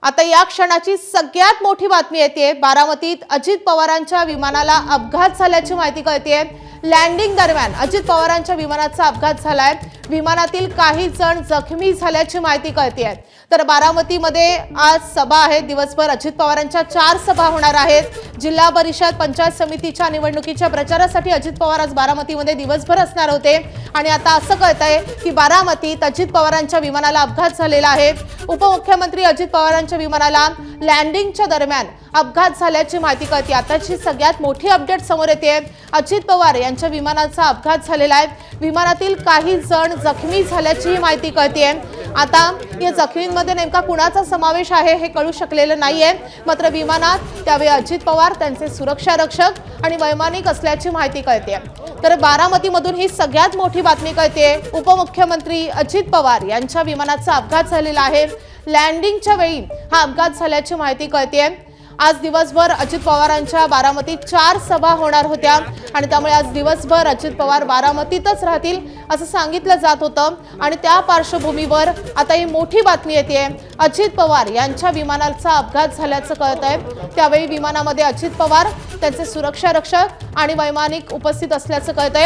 आता या क्षणाची सगळ्यात मोठी बातमी येते। बारामतीत अजित पवारांच्या विमानाला अपघात झाल्याची माहिती कळते। लँडिंग दरम्यान अजित पवारांच्या विमानाचा अपघात झालाय। विमानातील काही जण जखमी झाल्याची माहिती कळते। तर बारामतीमध्ये आज सभा आहे। दिवसभर अजित पवारांच्या 4 सभा होणार आहेत। जिल्हा परिषद पंचायत समितीच्या निवडणुकीच्या प्रचारासाठी अजित पवार आज बारामतीमध्ये दिवसभर असणार होते आणि आता असं कळतंय की बारामतीत अजित पवारांच्या विमानाला अपघात झालेला आहे। उपमुख्यमंत्री अजित पवारांच्या विमानाला लँडिंगच्या दरम्यान अपघात झाल्याची माहिती कळते। आताची सगळ्यात मोठी अपडेट समोर येते। अजित पवार यांच्या विमानाचा अपघात झालेला आहे। विमानातील काही जण जखमी झाल्याची माहिती कळते। आता या जखमींमध्ये नेमका कुणाचा समावेश आहे हे कळू शकलेलं नाहीये। मात्र विमानात त्यावेळी अजित पवार, त्यांचे सुरक्षा रक्षक आणि वैमानिक असल्याची माहिती कळते। तर बारामतीमधून ही सगळ्यात मोठी बातमी कळते। उपमुख्यमंत्री अजित पवार यांच्या विमानाचा अपघात झालेला आहे। लँडिंगच्या वेळी हा अपघात झाल्याची माहिती कळते। आज दिवसभर अजित पवारांच्या बारामतीत 4 सभा होणार होत्या आणि त्यामुळे आज दिवसभर अजित पवार बारामतीतच राहतील असं सांगितलं जात होतं आणि त्या पार्श्वभूमीवर आता ही मोठी बातमी येते। अजित पवार यांच्या विमानाचा अपघात झाल्याचं कळतंय। त्यावेळी विमानामध्ये अजित पवार, त्यांचे सुरक्षा रक्षक आणि वैमानिक उपस्थित असल्याचं कळतंय।